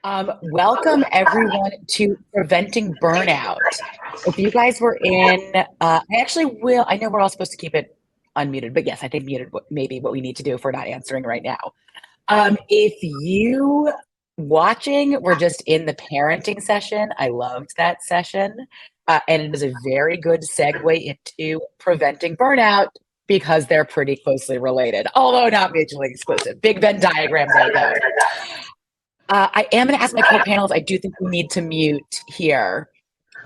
Welcome everyone to Preventing Burnout. If you guys were in, I actually will, I know we're all supposed to keep it unmuted, but yes, I think muted may be what we need to do if we're not answering right now. If you watching were just in the parenting session, I loved that session. And it is a very good segue into preventing burnout because they're pretty closely related, although not mutually exclusive. Big Venn diagrams out there. I am going to ask my co-panelists. I do think we need to mute here,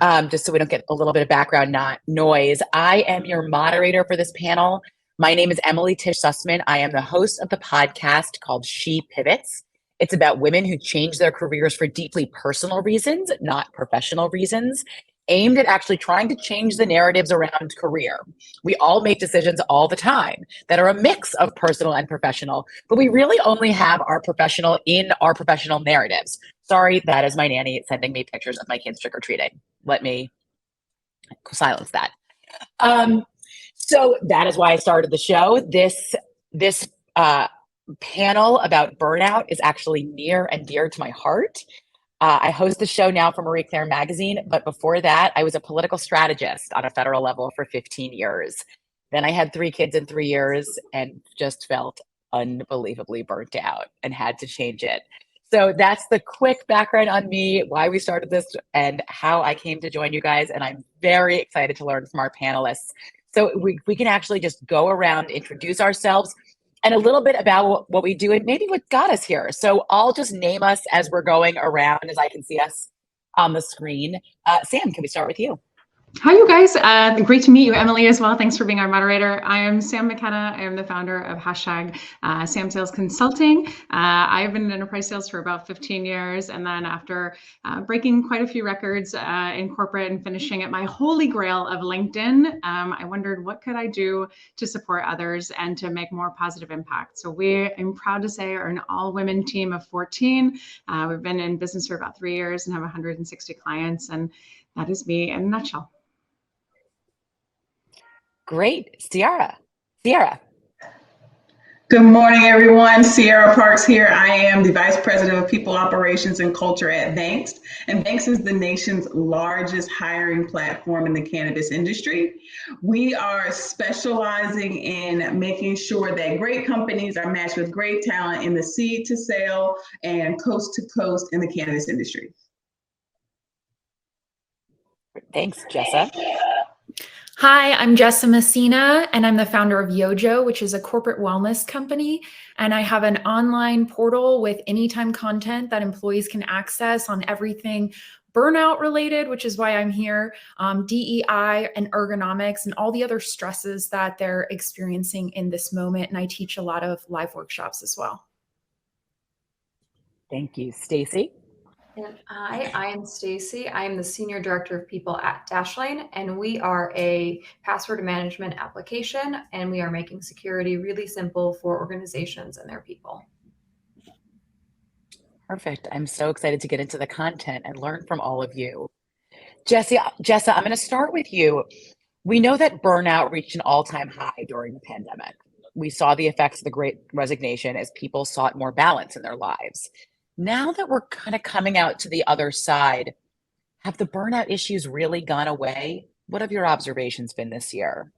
just so we don't get a little bit of background noise. I am your moderator for this panel. My name is Tisch Sussman. I am the host of the podcast called She Pivots. It's about women who change their careers for deeply personal reasons, not professional reasons, aimed at actually trying to change the narratives around career. We all make decisions all the time that are a mix of personal and professional, but we really only have our professional in our professional narratives. Sorry, that is my nanny sending me pictures of my kids trick-or-treating. Let me silence that. So that is why I started the show. This panel about burnout is actually near and dear to my heart. I host the show now for Marie Claire magazine, but before that, I was a political strategist on a federal level for 15 years. Then I had 3 kids in 3 years and just felt unbelievably burnt out and had to change it. So that's the quick background on me, why we started this, and how I came to join you guys. And I'm very excited to learn from our panelists. So we can actually just go around, introduce ourselves, and a little bit about what we do and maybe what got us here. So I'll just name us as we're going around, as I can see us on the screen. Sam, can we start with you? Hi, you guys. Great to meet you, Emily, as well. Thanks for being our moderator. I am Sam McKenna. I am the founder of Sam Sales Consulting. I've been in enterprise sales for about 15 years. And then after breaking quite a few records in corporate and finishing at my holy grail of LinkedIn, I wondered what could I do to support others and to make more positive impact. So I'm proud to say, are an all-women team of 14. We've been in business for about 3 years and have 160 clients. And that is me in a nutshell. Great. Ciera. Good morning, everyone. Ciera Parks here. I am the Vice President of People Operations and Culture at Vangst. And Vangst is the nation's largest hiring platform in the cannabis industry. We are specializing in making sure that great companies are matched with great talent in the seed to sale and coast to coast in the cannabis industry. Thanks, Jessa. Hi, I'm Jessa Messina, and I'm the founder of YoJo, which is a corporate wellness company. And I have an online portal with anytime content that employees can access on everything burnout related, which is why I'm here, DEI and ergonomics and all the other stresses that they're experiencing in this moment. And I teach a lot of live workshops as well. Thank you. Stacy? And I am Stacy. I am the Senior Director of People at Dashlane, and we are a password management application, and we are making security really simple for organizations and their people. Perfect. I'm so excited to get into the content and learn from all of you. Jessa, I'm going to start with you. We know that burnout reached an all-time high during the pandemic. We saw the effects of the Great Resignation as people sought more balance in their lives. Now that we're kind of coming out to the other side, have the burnout issues really gone away? What have your observations been this year?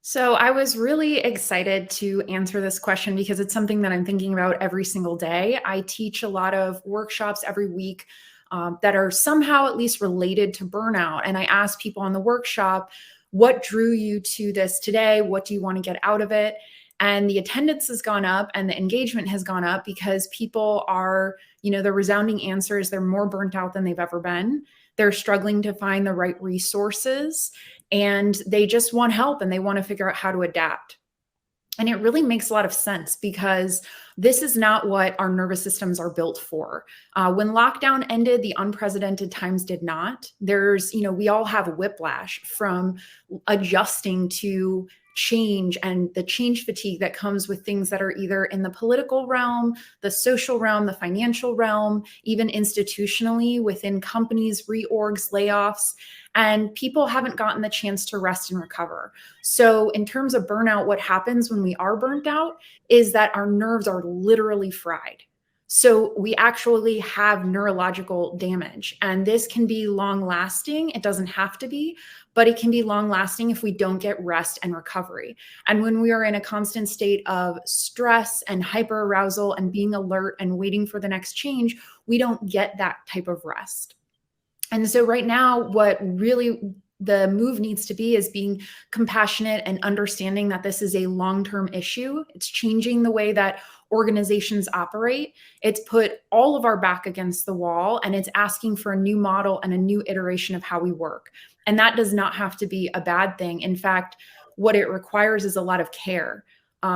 So I was really excited to answer this question because it's something that I'm thinking about every single day. I teach a lot of workshops every week that are somehow at least related to burnout. And I ask people on the workshop, what drew you to this today? What do you want to get out of it? And the attendance has gone up and the engagement has gone up because people are, the resounding answer is they're more burnt out than they've ever been. They're struggling to find the right resources and they just want help and they want to figure out how to adapt. And it really makes a lot of sense because this is not what our nervous systems are built for. When lockdown ended, the unprecedented times did not. We all have whiplash from adjusting to change and the change fatigue that comes with things that are either in the political realm, the social realm, the financial realm, even institutionally within companies, reorgs, layoffs, and people haven't gotten the chance to rest and recover. So in terms of burnout, what happens when we are burnt out is that our nerves are literally fried. So we actually have neurological damage, and this can be long lasting. It doesn't have to be, but it can be long lasting if we don't get rest and recovery. And when we are in a constant state of stress and hyperarousal and being alert and waiting for the next change, we don't get that type of rest. And so right now, what really the move needs to be is being compassionate and understanding that this is a long-term issue. It's changing the way that organizations operate. It's put all of our back against the wall, and it's asking for a new model and a new iteration of how we work. And that does not have to be a bad thing. In fact, what it requires is a lot of care.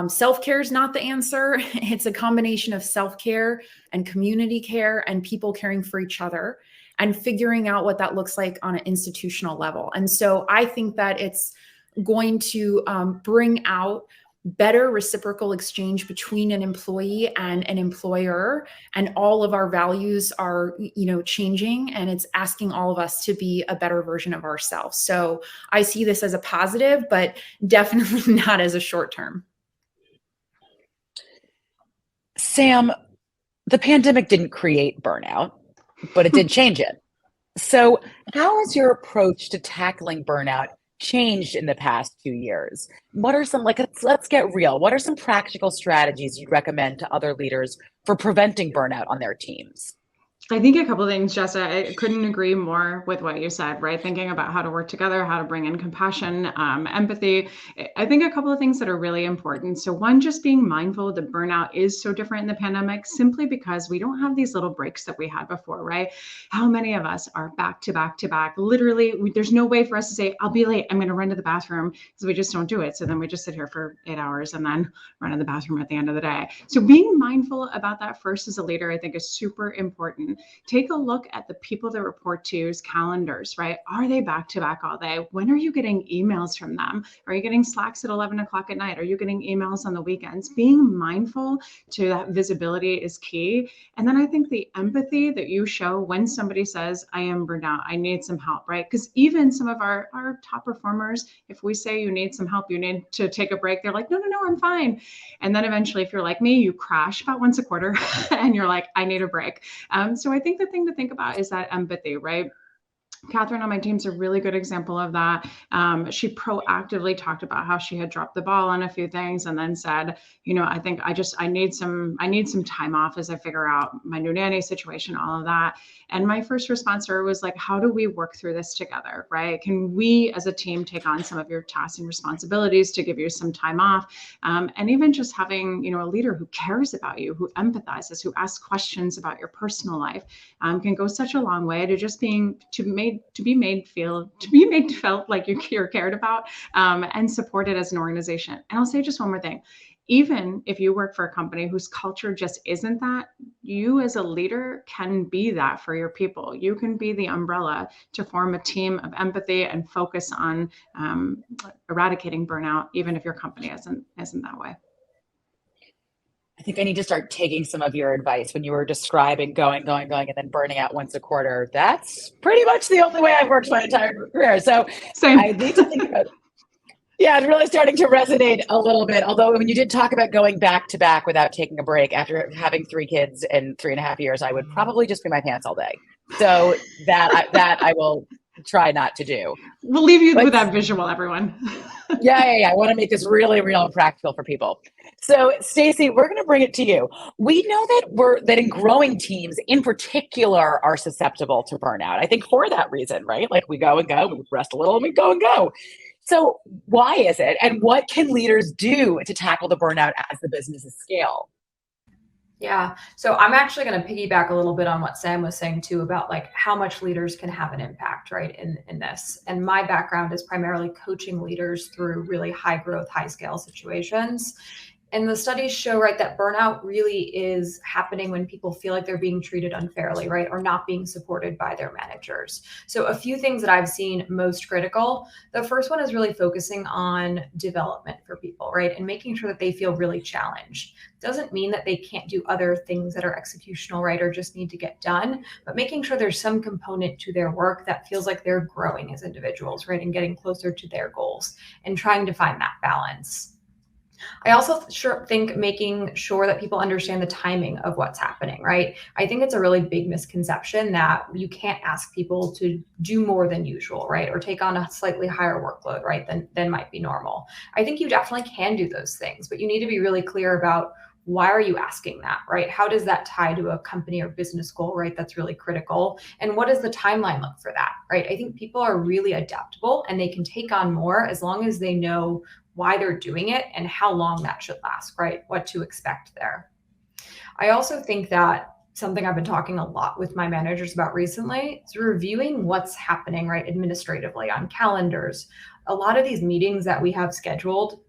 Self-care is not the answer. It's a combination of self-care and community care and people caring for each other and figuring out what that looks like on an institutional level. And so I think that it's going to bring out better reciprocal exchange between an employee and an employer, and all of our values are, changing, and it's asking all of us to be a better version of ourselves. So I see this as a positive, but definitely not as a short term. Sam, the pandemic didn't create burnout, but it did change it. So how has your approach to tackling burnout changed in the past 2 years? What are some, let's get real. What are some practical strategies you'd recommend to other leaders for preventing burnout on their teams? I think a couple of things, Jessa. I couldn't agree more with what you said, right? Thinking about how to work together, how to bring in compassion, empathy. I think a couple of things that are really important. So one, just being mindful that burnout is so different in the pandemic simply because we don't have these little breaks that we had before, right? How many of us are back to back to back? Literally, there's no way for us to say, I'll be late, I'm going to run to the bathroom, because we just don't do it. So then we just sit here for 8 hours and then run to the bathroom at the end of the day. So being mindful about that first as a leader, I think is super important. Take a look at the people that report to you's calendars, right? Are they back to back all day? When are you getting emails from them? Are you getting Slacks at 11 o'clock at night? Are you getting emails on the weekends? Being mindful to that visibility is key. And then I think the empathy that you show when somebody says, I am burned out, I need some help, right? Because even some of our top performers, if we say you need some help, you need to take a break, they're like, no, I'm fine. And then eventually, if you're like me, you crash about once a quarter and you're like, I need a break. So I think the thing to think about is that empathy, right? Catherine on my team's a really good example of that. She proactively talked about how she had dropped the ball on a few things and then said, I think I need some time off as I figure out my new nanny situation, all of that. And my first response to her was like, how do we work through this together, right? Can we as a team take on some of your tasks and responsibilities to give you some time off? And even just having, a leader who cares about you, who empathizes, who asks questions about your personal life, can go such a long way to just to be made to feel like you're cared about, and supported as an organization. And I'll say just one more thing. Even if you work for a company whose culture just isn't that, you as a leader can be that for your people. You can be the umbrella to form a team of empathy and focus on eradicating burnout, even if your company isn't that way. I think I need to start taking some of your advice when you were describing going, and then burning out once a quarter. That's pretty much the only way I've worked my entire career. So Same. I need to think about it. Yeah, it's really starting to resonate a little bit. Although when you did talk about going back to back without taking a break after having 3 kids in 3.5 years, I would probably just be my pants all day. So that I will try not to do. We'll leave you with that visual, everyone. Yeah. I want to make this really real and practical for people. So, Stacy, we're going to bring it to you. We know that in growing teams, in particular, are susceptible to burnout. I think for that reason, right? Like we go and go, we rest a little, and we go and go. So, why is it, and what can leaders do to tackle the burnout as the businesses scale? Yeah. So I'm actually going to piggyback a little bit on what Sam was saying too about like how much leaders can have an impact, right, in this. And my background is primarily coaching leaders through really high growth, high scale situations. And the studies show, right, that burnout really is happening when people feel like they're being treated unfairly, right, or not being supported by their managers. So a few things that I've seen most critical. The first one is really focusing on development for people, right, and making sure that they feel really challenged. Doesn't mean that they can't do other things that are executional, right, or just need to get done, but making sure there's some component to their work that feels like they're growing as individuals, right, and getting closer to their goals and trying to find that balance. I also think making sure that people understand the timing of what's happening, right? I think it's a really big misconception that you can't ask people to do more than usual, right? Or take on a slightly higher workload, right, than might be normal. I think you definitely can do those things, but you need to be really clear about why are you asking that, right? How does that tie to a company or business goal, right? That's really critical. And what does the timeline look for that, right? I think people are really adaptable and they can take on more as long as they know why they're doing it and how long that should last, right? What to expect there. I also think that something I've been talking a lot with my managers about recently is reviewing what's happening, right, administratively on calendars. A lot of these meetings that we have scheduled,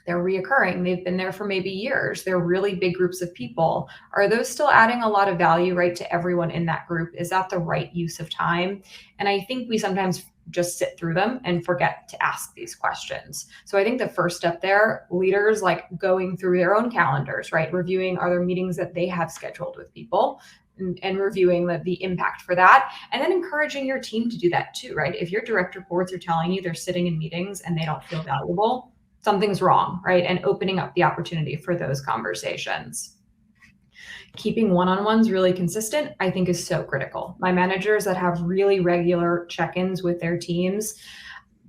they're reoccurring. They've been there for maybe years. They're really big groups of people. Are those still adding a lot of value, right, to everyone in that group? Is that the right use of time? And I think we sometimes just sit through them and forget to ask these questions. So I think the first step there, leaders like going through their own calendars, right, reviewing are there meetings that they have scheduled with people, and reviewing the impact for that, and then encouraging your team to do that too, right? If your direct reports are telling you they're sitting in meetings and they don't feel valuable, something's wrong, right? And opening up the opportunity for those conversations. Keeping one-on-ones really consistent, I think, is so critical. My managers that have really regular check-ins with their teams,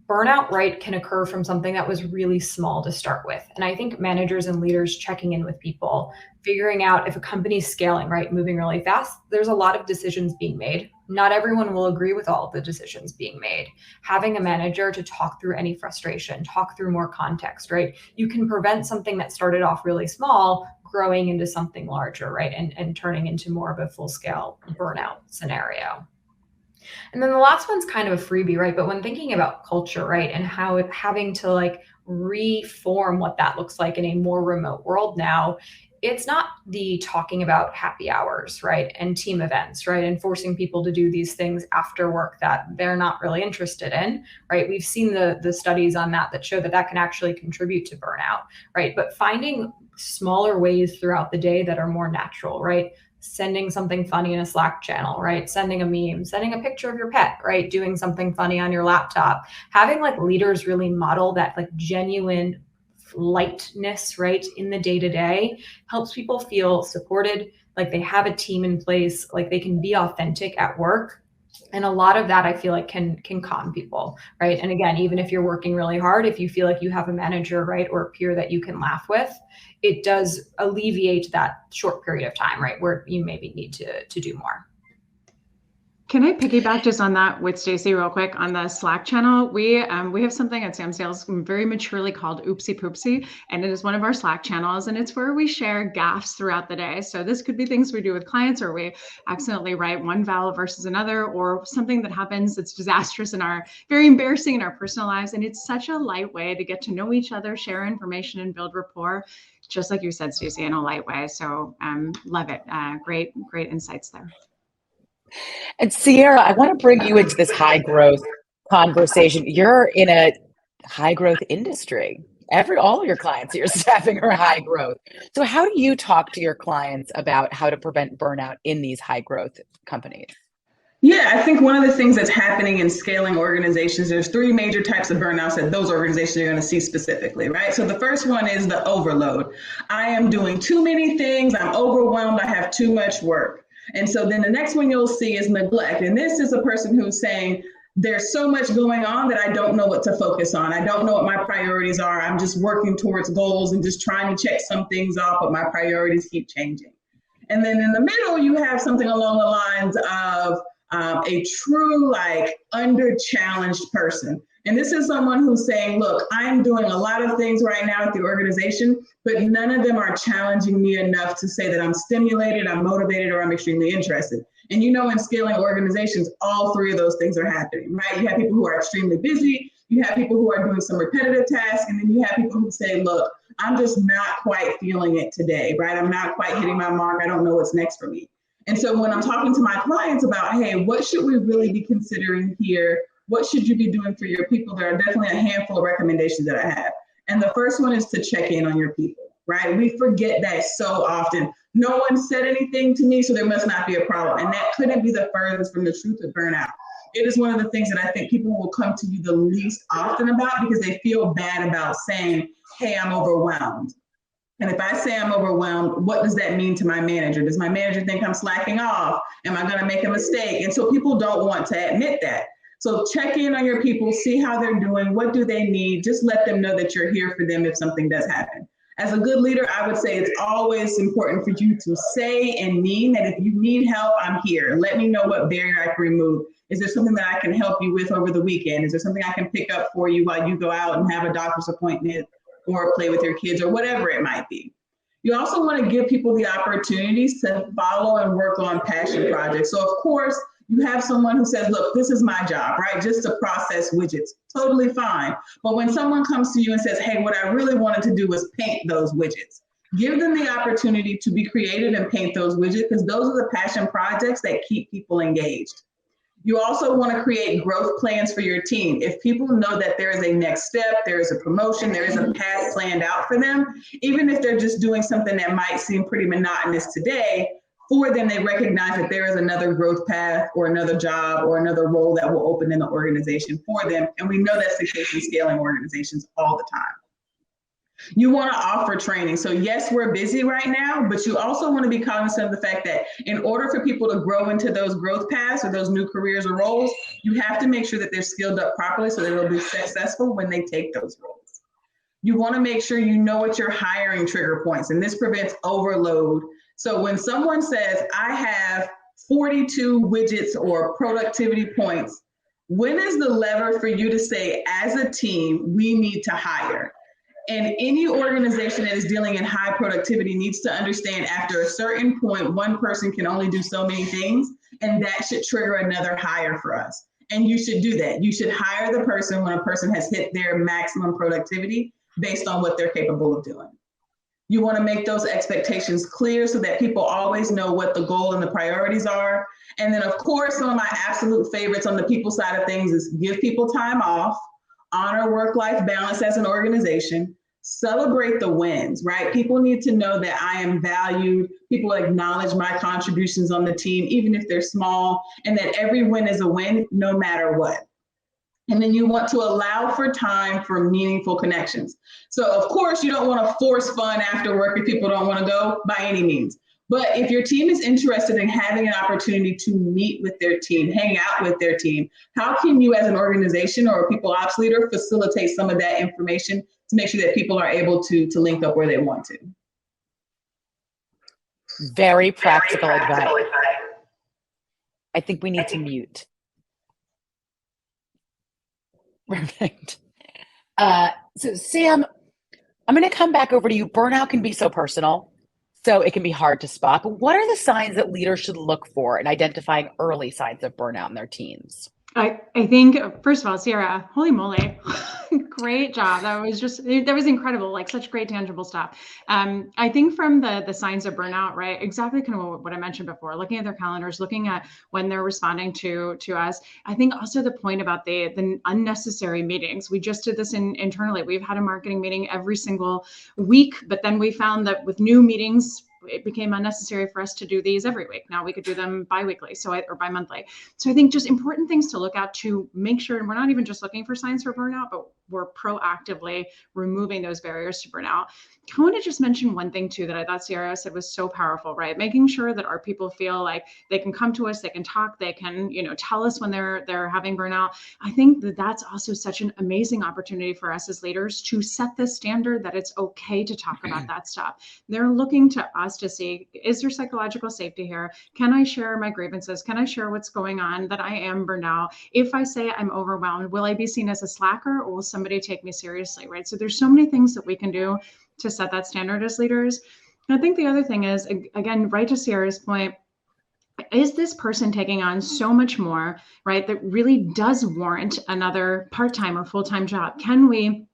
burnout, right, can occur from something that was really small to start with. And I think managers and leaders checking in with people, figuring out if a company's scaling, right, moving really fast, there's a lot of decisions being made. Not everyone will agree with all of the decisions being made. Having a manager to talk through any frustration, talk through more context, right? You can prevent something that started off really small growing into something larger, right? And turning into more of a full-scale burnout scenario. And then the last one's kind of a freebie, right? But when thinking about culture, right, and how having to like reform what that looks like in a more remote world now, it's not the talking about happy hours, right, and team events, right, and forcing people to do these things after work that they're not really interested in, right? We've seen the studies on that show that can actually contribute to burnout, right? But finding smaller ways throughout the day that are more natural, right? Sending something funny in a Slack channel, right? Sending a meme, sending a picture of your pet, right? Doing something funny on your laptop. Having like leaders really model that like genuine lightness, right, in the day-to-day helps people feel supported, like they have a team in place, like they can be authentic at work. And a lot of that I feel like can calm people, right? And again, even if you're working really hard, if you feel like you have a manager, right, or a peer that you can laugh with, it does alleviate that short period of time, right, where you maybe need to do more. Can I piggyback just on that with Stacy real quick on the Slack channel? We have something at Sam Sales very maturely called Oopsie Poopsie, and it is one of our Slack channels, and it's where we share gaffes throughout the day. So this could be things we do with clients, or we accidentally write one vowel versus another, or something that happens that's disastrous very embarrassing in our personal lives. And it's such a light way to get to know each other, share information, and build rapport, just like you said, Stacy, in a light way. So love it. Great insights there. And Ciera, I want to bring you into this high growth conversation. You're in a high growth industry. All of your clients you're staffing are high growth. So how do you talk to your clients about how to prevent burnout in these high growth companies? Yeah, I think one of the things that's happening in scaling organizations, there's three major types of burnouts that those organizations are going to see specifically, right? So the first one is the overload. I am doing too many things. I'm overwhelmed. I have too much work. And so then the next one you'll see is neglect. And this is a person who's saying, there's so much going on that I don't know what to focus on. I don't know what my priorities are. I'm just working towards goals and just trying to check some things off, but my priorities keep changing. And then in the middle, you have something along the lines of a true, like, under-challenged person. And this is someone who's saying, look, I'm doing a lot of things right now at the organization, but none of them are challenging me enough to say that I'm stimulated, I'm motivated, or I'm extremely interested. And you know, in scaling organizations, all three of those things are happening, right? You have people who are extremely busy, you have people who are doing some repetitive tasks, and then you have people who say, look, I'm just not quite feeling it today, right? I'm not quite hitting my mark. I don't know what's next for me. And so when I'm talking to my clients about, hey, what should we really be considering here? What should you be doing for your people? There are definitely a handful of recommendations that I have. And the first one is to check in on your people, right? We forget that so often. No one said anything to me, so there must not be a problem. And that couldn't be the furthest from the truth of burnout. it is one of the things that I think people will come to you the least often about because they feel bad about saying, hey, I'm overwhelmed. And if I say I'm overwhelmed, what does that mean to my manager? Does my manager think I'm slacking off? Am I going to make a mistake? And so people don't want to admit that. So check in on your people, see how they're doing. What do they need? Just let them know that you're here for them if something does happen. As a good leader, I would say it's always important for you to say and mean that if you need help, I'm here. Let me know what barrier I can remove. Is there something that I can help you with over the weekend? Is there something I can pick up for you while you go out and have a doctor's appointment or play with your kids or whatever it might be? You also want to give people the opportunities to follow and work on passion projects. So of course, you have someone who says, look, this is my job, right? Just to process widgets, totally fine. But when someone comes to you and says, hey, what I really wanted to do was paint those widgets, give them the opportunity to be creative and paint those widgets because those are the passion projects that keep people engaged. You also want to create growth plans for your team. If people know that there is a next step, there is a promotion, there is a path planned out for them, even if they're just doing something that might seem pretty monotonous today, for them, they recognize that there is another growth path or another job or another role that will open in the organization for them. And we know that's the case in scaling organizations all the time. You want to offer training. So yes, we're busy right now, but you also want to be cognizant of the fact that in order for people to grow into those growth paths or those new careers or roles, you have to make sure that they're skilled up properly so that they'll be successful when they take those roles. You want to make sure you know what your hiring trigger points, and this prevents overload. So when someone says, I have 42 widgets or productivity points, when is the lever for you to say, as a team, we need to hire? And any organization that is dealing in high productivity needs to understand after a certain point, one person can only do so many things, and that should trigger another hire for us. And you should do that. You should hire the person when a person has hit their maximum productivity based on what they're capable of doing. You want to make those expectations clear so that people always know what the goal and the priorities are. And then, of course, some of my absolute favorites on the people side of things is give people time off, honor work-life balance as an organization, celebrate the wins, right? People need to know that I am valued. People acknowledge my contributions on the team, even if they're small, and that every win is a win no matter what. And then you want to allow for time for meaningful connections. So of course, you don't want to force fun after work if people don't want to go by any means. But if your team is interested in having an opportunity to meet with their team, hang out with their team, how can you as an organization or a people ops leader facilitate some of that information to make sure that people are able to link up where they want to? Very practical advice. I think we need to mute. Perfect. So Sam, I'm going to come back over to you. Burnout can be so personal, so it can be hard to spot. But what are the signs that leaders should look for in identifying early signs of burnout in their teams? I think, first of all, Ciera, holy moly, great job. That was incredible, like such great tangible stuff. I think from the signs of burnout, right, exactly kind of what I mentioned before, looking at their calendars, looking at when they're responding to us. I think also the point about the unnecessary meetings. We just did this internally. We've had a marketing meeting every single week, but then we found that with new meetings, it became unnecessary for us to do these every week. Now we could do them bi-weekly, or bi-monthly. So I think just important things to look at to make sure, and we're not even just looking for signs for burnout, but we're proactively removing those barriers to burnout. I want to just mention one thing too that I thought Ciera said was so powerful, right? Making sure that our people feel like they can come to us, they can talk, they can, tell us when they're having burnout. I think that that's also such an amazing opportunity for us as leaders to set the standard that it's okay to talk about that stuff. They're looking to us to see, is there psychological safety here? Can I share my grievances? Can I share what's going on, that I am burned out? If I say I'm overwhelmed, will I be seen as a slacker, or will somebody take me seriously, right? So there's so many things that we can do to set that standard as leaders. And I think the other thing is, again, right to Ciera's point, is this person taking on so much more, right, that really does warrant another part-time or full-time job? Can we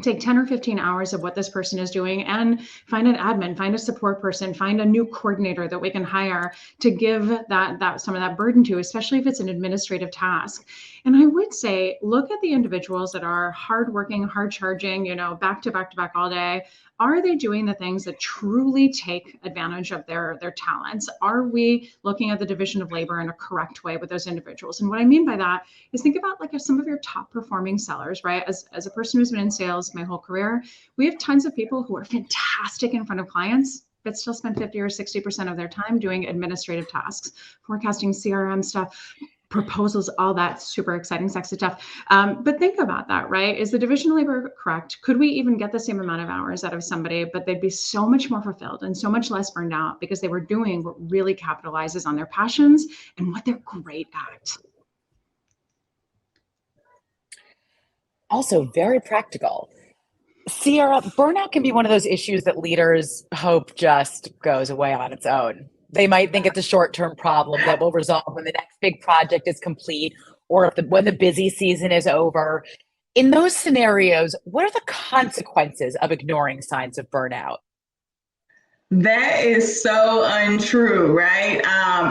take 10 or 15 hours of what this person is doing and find an admin, find a support person, find a new coordinator that we can hire to give that some of that burden to, especially if it's an administrative task? And I would say, look at the individuals that are hardworking, hard charging, back to back to back all day. Are they doing the things that truly take advantage of their talents? Are we looking at the division of labor in a correct way with those individuals? And what I mean by that is think about like some of your top performing sellers, right? As a person who's been in sales my whole career, we have tons of people who are fantastic in front of clients, but still spend 50 or 60% of their time doing administrative tasks, forecasting, CRM stuff, proposals, all that super exciting, sexy stuff. But think about that, right? Is the division of labor correct? Could we even get the same amount of hours out of somebody, but they'd be so much more fulfilled and so much less burned out because they were doing what really capitalizes on their passions and what they're great at? Also very practical. Ciera, burnout can be one of those issues that leaders hope just goes away on its own. They might think it's a short-term problem that will resolve when the next big project is complete or when the busy season is over. In those scenarios, what are the consequences of ignoring signs of burnout? That is so untrue, right?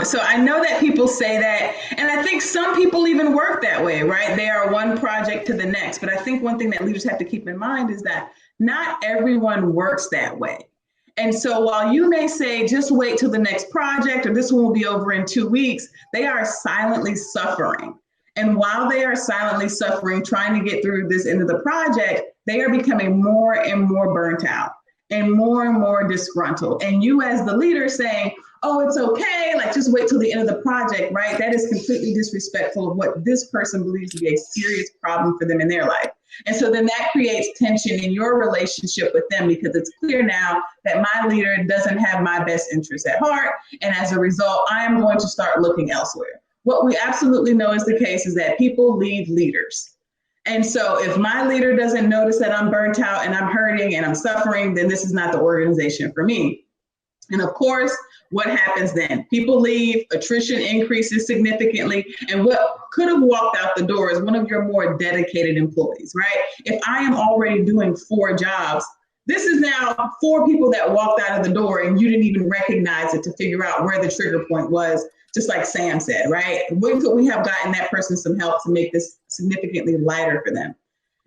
So I know that people say that, and I think some people even work that way, right? They are one project to the next. But I think one thing that leaders have to keep in mind is that not everyone works that way. And so while you may say, just wait till the next project, or this one will be over in 2 weeks, they are silently suffering. And while they are silently suffering, trying to get through this end of the project, they are becoming more and more burnt out and more disgruntled. And you as the leader saying, oh, it's okay, like just wait till the end of the project, right? That is completely disrespectful of what this person believes to be a serious problem for them in their life. And so then that creates tension in your relationship with them because it's clear now that my leader doesn't have my best interests at heart. And as a result, I am going to start looking elsewhere. What we absolutely know is the case is that people lead leaders. And so if my leader doesn't notice that I'm burnt out and I'm hurting and I'm suffering, then this is not the organization for me. And of course, what happens then? People leave, attrition increases significantly, and what could have walked out the door is one of your more dedicated employees, right? If I am already doing 4 jobs, this is now 4 people that walked out of the door and you didn't even recognize it to figure out where the trigger point was, just like Sam said, right? When could we have gotten that person some help to make this significantly lighter for them?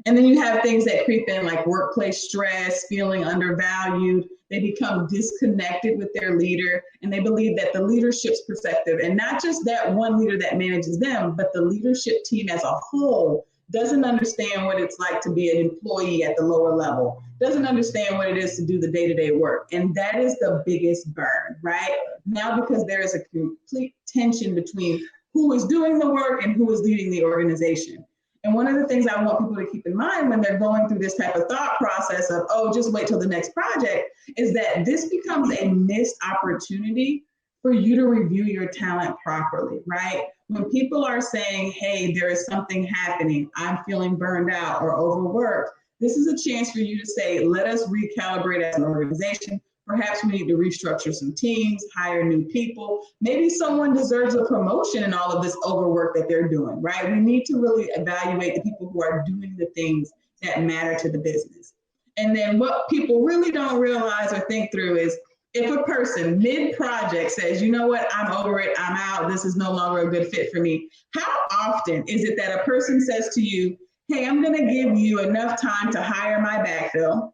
And then you have things that creep in like workplace stress, feeling undervalued. They become disconnected with their leader and they believe that the leadership's perspective, and not just that one leader that manages them, but the leadership team as a whole doesn't understand what it's like to be an employee at the lower level, doesn't understand what it is to do the day-to-day work. And that is the biggest burn, right? Now, because there is a complete tension between who is doing the work and who is leading the organization. And one of the things I want people to keep in mind when they're going through this type of thought process of, oh, just wait till the next project, is that this becomes a missed opportunity for you to review your talent properly, right? When people are saying, hey, there is something happening, I'm feeling burned out or overworked, this is a chance for you to say, let us recalibrate as an organization. Perhaps we need to restructure some teams, hire new people. Maybe someone deserves a promotion in all of this overwork that they're doing, right? We need to really evaluate the people who are doing the things that matter to the business. And then what people really don't realize or think through is if a person mid-project says, you know what, I'm over it, I'm out, this is no longer a good fit for me. How often is it that a person says to you, hey, I'm gonna give you enough time to hire my backfill.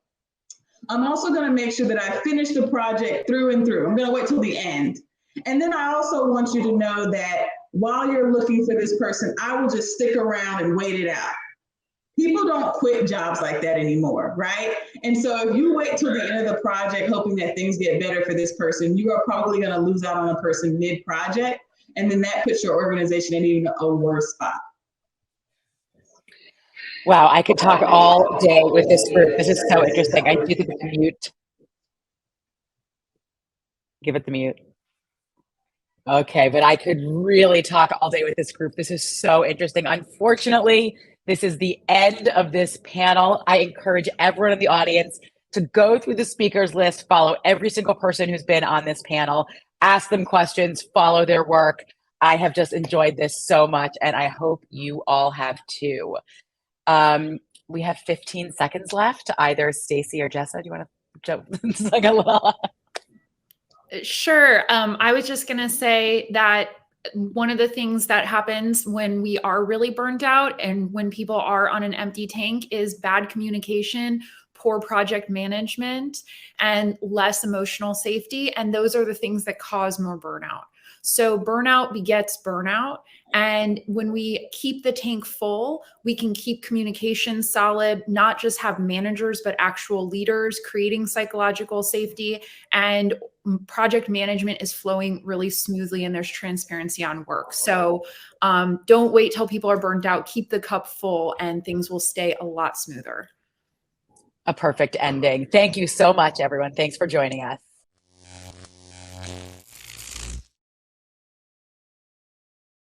I'm also going to make sure that I finish the project through and through. I'm going to wait till the end. And then I also want you to know that while you're looking for this person, I will just stick around and wait it out. People don't quit jobs like that anymore, right? And so if you wait till the end of the project, hoping that things get better for this person, you are probably going to lose out on a person mid-project. And then that puts your organization in even a worse spot. Wow, I could talk all day with this group. This is so interesting. I do think it's mute. Give it the mute. Okay, but I could really talk all day with this group. This is so interesting. Unfortunately, this is the end of this panel. I encourage everyone in the audience to go through the speakers list, follow every single person who's been on this panel, ask them questions, follow their work. I have just enjoyed this so much, and I hope you all have too. We have 15 seconds left. Either Stacy or Jessa, do you want to jump? It's like a little. Sure. I was just going to say that one of the things that happens when we are really burnt out and when people are on an empty tank is bad communication, poor project management, and less emotional safety. And those are the things that cause more burnout. So burnout begets burnout. And when we keep the tank full, we can keep communication solid, not just have managers, but actual leaders creating psychological safety, and project management is flowing really smoothly and there's transparency on work. So don't wait till people are burnt out, keep the cup full and things will stay a lot smoother. A perfect ending. Thank you so much, everyone. Thanks for joining us.